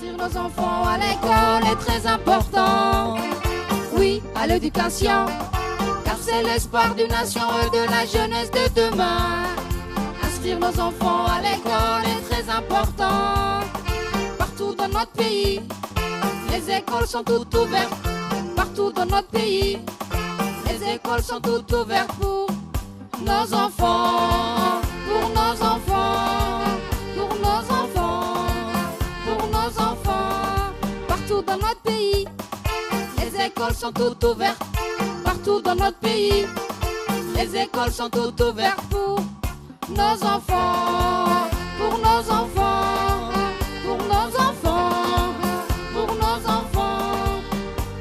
Inscrire nos enfants à l'école est très important. Oui, à l'éducation, car c'est l'espoir d'une nation et de la jeunesse de demain. Inscrire nos enfants à l'école est très important. Partout dans notre pays, les écoles sont toutes ouvertes. Partout dans notre pays, les écoles sont toutes ouvertes pour nos enfants, pour nos enfants, pour nos enfants, pour nos enfants. Partout dans notre pays, les écoles sont toutes ouvertes. Partout dans notre pays, les écoles sont toutes ouvertes pour nos enfants, pour nos enfants, pour nos enfants, pour nos enfants,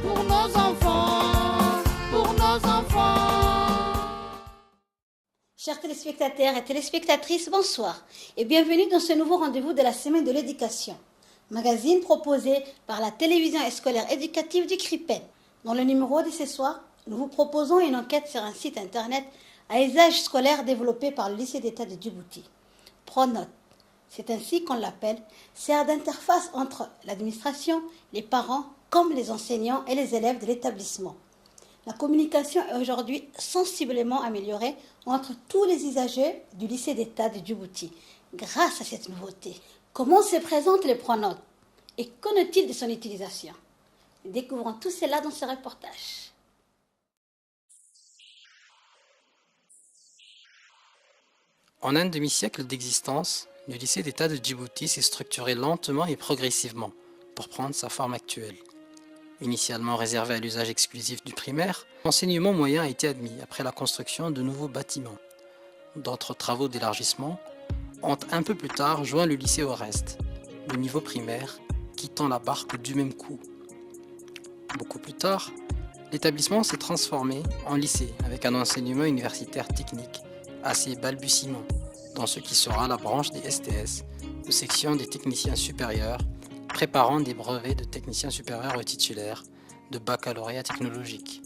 pour nos enfants, pour nos enfants. Chers téléspectateurs et téléspectatrices, bonsoir et bienvenue dans ce nouveau rendez-vous de la Semaine de l'éducation, magazine proposé par la télévision scolaire éducative du CRIPEN. Dans le numéro de ce soir, nous vous proposons une enquête sur un site internet à usage scolaire développé par le lycée d'État de Djibouti. Pronote, c'est ainsi qu'on l'appelle, sert d'interface entre l'administration, les parents, comme les enseignants et les élèves de l'établissement. La communication est aujourd'hui sensiblement améliorée entre tous les usagers du lycée d'État de Djibouti grâce à cette nouveauté. Comment se présentent les pronotes et qu'en est-il de son utilisation? Découvrons tout cela dans ce reportage. En un demi-siècle d'existence, le lycée d'État de Djibouti s'est structuré lentement et progressivement pour prendre sa forme actuelle. Initialement réservé à l'usage exclusif du primaire, l'enseignement moyen a été admis après la construction de nouveaux bâtiments. D'autres travaux d'élargissement ont un peu plus tard joint le lycée au reste, le niveau primaire quittant la barque du même coup. Beaucoup plus tard, l'établissement s'est transformé en lycée avec un enseignement universitaire technique à ses balbutiements dans ce qui sera la branche des STS, de section des techniciens supérieurs, préparant des brevets de techniciens supérieurs aux titulaires de baccalauréat technologique.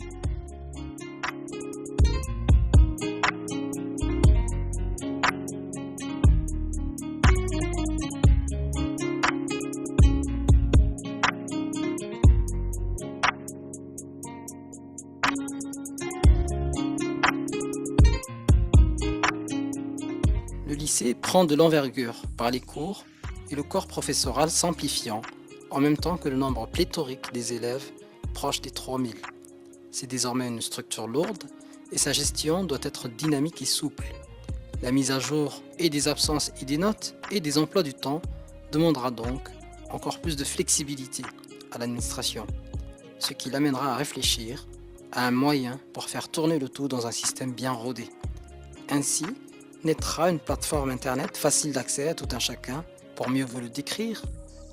Le lycée prend de l'envergure par les cours et le corps professoral s'amplifiant, en même temps que le nombre pléthorique des élèves proche des 3000. C'est désormais une structure lourde et sa gestion doit être dynamique et souple. La mise à jour et des absences et des notes et des emplois du temps demandera donc encore plus de flexibilité à l'administration, ce qui l'amènera à réfléchir à un moyen pour faire tourner le tout dans un système bien rodé. Ainsi, naîtra une plateforme internet facile d'accès à tout un chacun. Pour mieux vous le décrire,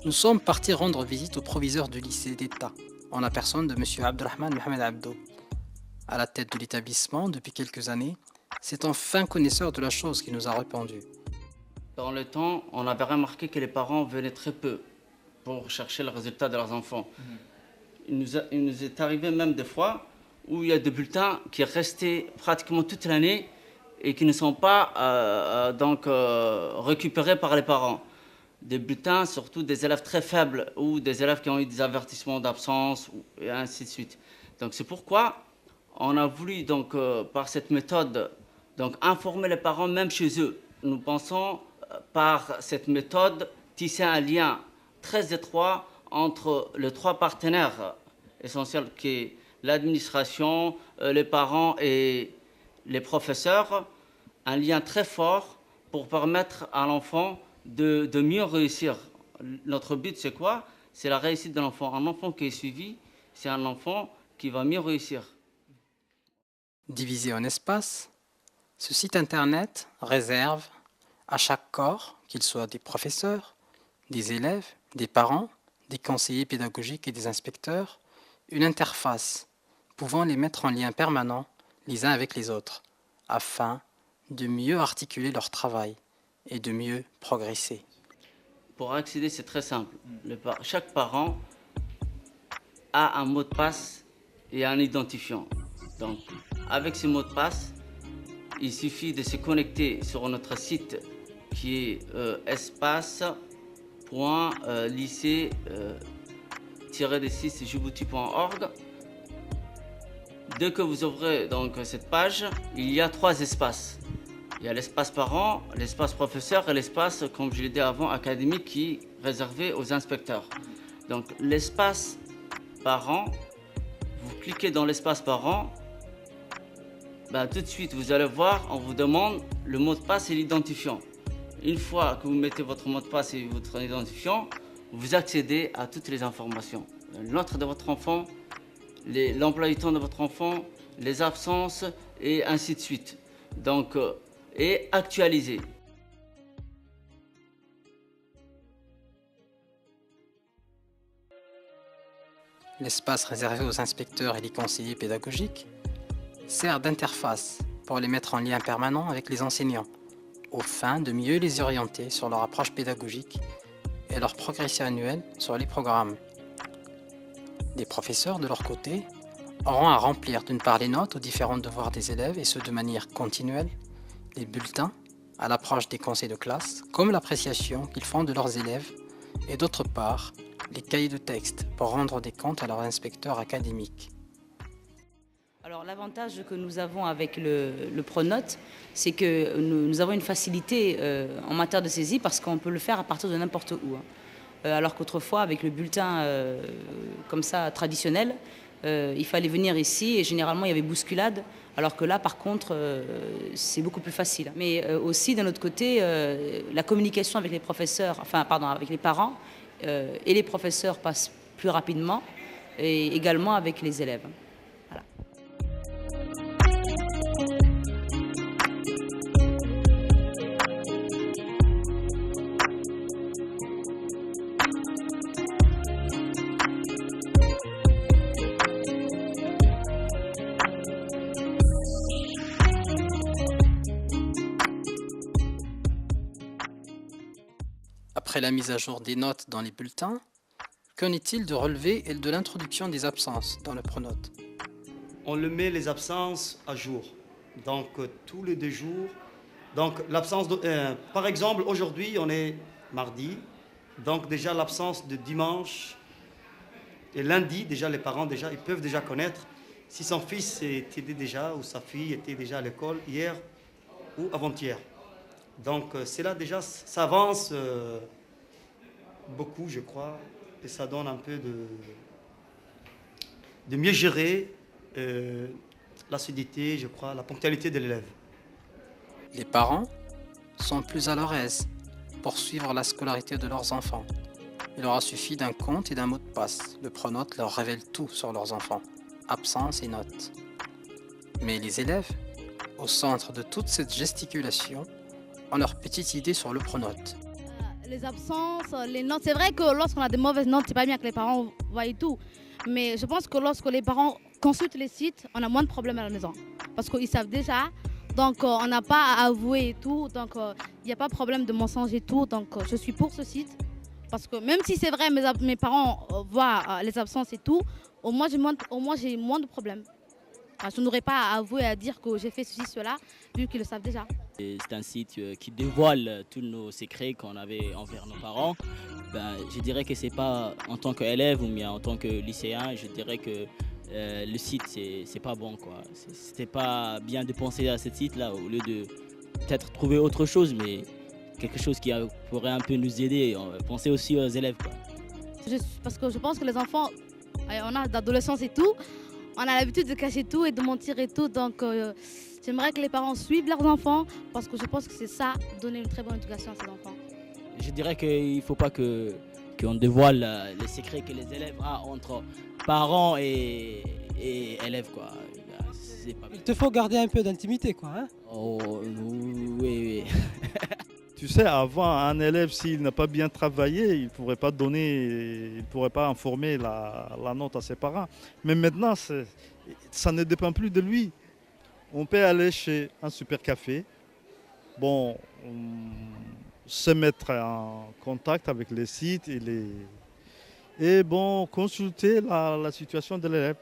nous sommes partis rendre visite au proviseur du lycée d'État, en la personne de M. Abdelrahman Mohamed Abdo. À la tête de l'établissement depuis quelques années, c'est un fin connaisseur de la chose qui nous a répondu. Dans le temps, on avait remarqué que les parents venaient très peu pour chercher le résultat de leurs enfants. Il nous est arrivé même des fois où il y a des bulletins qui restaient pratiquement toute l'année et qui ne sont pas récupérés par les parents. Des bulletins, surtout des élèves très faibles ou des élèves qui ont eu des avertissements d'absence et ainsi de suite. Donc c'est pourquoi on a voulu par cette méthode informer les parents même chez eux. Nous pensons par cette méthode tisser un lien très étroit entre les trois partenaires essentiels qui est l'administration, les parents et les professeurs, un lien très fort pour permettre à l'enfant de mieux réussir. Notre but, c'est quoi? C'est la réussite de l'enfant. Un enfant qui est suivi, c'est un enfant qui va mieux réussir. Divisé en espaces, ce site internet réserve à chaque corps, qu'il soit des professeurs, des élèves, des parents, des conseillers pédagogiques et des inspecteurs, une interface pouvant les mettre en lien permanent les uns avec les autres, afin de mieux articuler leur travail et de mieux progresser. Pour accéder, c'est très simple. Chaque parent a un mot de passe et un identifiant. Donc, avec ce mot de passe, il suffit de se connecter sur notre site qui est espace.gov.djibouti www.lycée-djibouti.org. Dès que vous ouvrez donc cette page, il y a 3 espaces. Il y a l'espace parent, l'espace professeur et l'espace, comme je l'ai dit avant, académique qui est réservé aux inspecteurs. Donc l'espace parent, vous cliquez dans l'espace parent, tout de suite vous allez voir, on vous demande le mot de passe et l'identifiant. Une fois que vous mettez votre mot de passe et votre identifiant, vous accédez à toutes les informations. Le nom de votre enfant, l'emploi du temps de votre enfant, les absences et ainsi de suite. Donc, et actualisé. L'espace réservé aux inspecteurs et les conseillers pédagogiques sert d'interface pour les mettre en lien permanent avec les enseignants, aux fins de mieux les orienter sur leur approche pédagogique et leur progression annuelle sur les programmes. Les professeurs, de leur côté, auront à remplir d'une part les notes aux différents devoirs des élèves, et ce de manière continuelle, les bulletins à l'approche des conseils de classe, comme l'appréciation qu'ils font de leurs élèves, et d'autre part, les cahiers de texte pour rendre des comptes à leurs inspecteurs académiques. Alors l'avantage que nous avons avec le Pronote, c'est que nous avons une facilité en matière de saisie parce qu'on peut le faire à partir de n'importe où. Alors qu'autrefois, avec le bulletin comme ça traditionnel, il fallait venir ici et généralement il y avait bousculade, alors que là par contre c'est beaucoup plus facile. Mais aussi d'un autre côté, la communication avec les professeurs, avec les parents et les professeurs passe plus rapidement, et également avec les élèves. Voilà. Après la mise à jour des notes dans les bulletins, qu'en est-il de relevé et de l'introduction des absences dans le Pronote? On le met les absences à jour, donc tous les 2 jours. Donc l'absence, par exemple, aujourd'hui on est mardi, donc déjà l'absence de dimanche et lundi, déjà les parents ils peuvent déjà connaître si son fils était déjà ou sa fille était déjà à l'école hier ou avant-hier. Donc c'est là déjà, ça avance beaucoup, je crois, et ça donne un peu de mieux gérer l'assiduité, je crois, la ponctualité de l'élève. Les parents sont plus à leur aise pour suivre la scolarité de leurs enfants. Il leur a suffi d'un compte et d'un mot de passe. Le Pronote leur révèle tout sur leurs enfants, absences et notes. Mais les élèves, au centre de toute cette gesticulation, ont leur petite idée sur le Pronote. Les absences, les notes, c'est vrai que lorsqu'on a des mauvaises notes, c'est pas bien que les parents voient et tout. Mais je pense que lorsque les parents consultent les sites, on a moins de problèmes à la maison. Parce qu'ils savent déjà, donc on n'a pas à avouer et tout. Donc il n'y a pas de problème de mensonge et tout. Donc je suis pour ce site. Parce que même si c'est vrai, mes parents voient les absences et tout, au moins j'ai moins de problèmes. Je n'aurais pas à avouer, à dire que j'ai fait ceci, cela, vu qu'ils le savent déjà. C'est un site qui dévoile tous nos secrets qu'on avait envers nos parents. Je dirais que c'est pas en tant qu'élève ou bien en tant que lycéen, je dirais que le site c'est pas bon, quoi. C'était pas bien de penser à ce site-là au lieu de peut-être trouver autre chose, mais quelque chose qui pourrait un peu nous aider. Penser aussi aux élèves, quoi. Parce que je pense que les enfants, on a d'adolescence et tout, on a l'habitude de cacher tout et de mentir et tout, donc j'aimerais que les parents suivent leurs enfants parce que je pense que c'est ça, donner une très bonne éducation à ses enfants. Je dirais qu'il ne faut pas qu'on dévoile les secrets que les élèves ont entre parents et élèves, quoi. Il te faut garder un peu d'intimité, quoi. Hein? Oh, oui. Tu sais, avant, un élève, s'il n'a pas bien travaillé, il ne pourrait pas informer la note à ses parents. Mais maintenant, ça ne dépend plus de lui. On peut aller chez un super café, se mettre en contact avec les sites et consulter la situation de l'élève.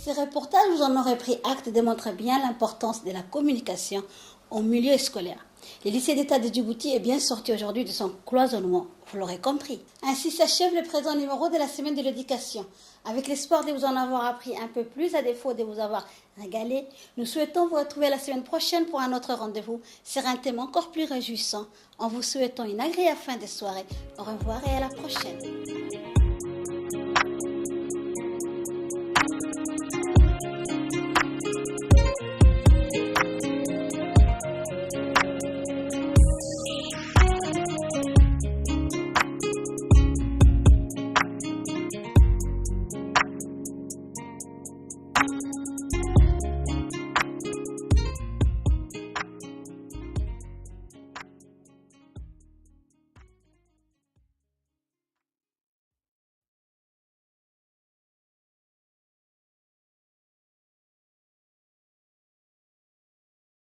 Ces reportages, vous en aurez pris acte, démontrent bien l'importance de la communication au milieu scolaire. Le lycée d'État de Djibouti est bien sorti aujourd'hui de son cloisonnement, vous l'aurez compris. Ainsi s'achève le présent numéro de la semaine de l'éducation. Avec l'espoir de vous en avoir appris un peu plus, à défaut de vous avoir régalé, nous souhaitons vous retrouver la semaine prochaine pour un autre rendez-vous sur un thème encore plus réjouissant, en vous souhaitant une agréable fin de soirée. Au revoir et à la prochaine.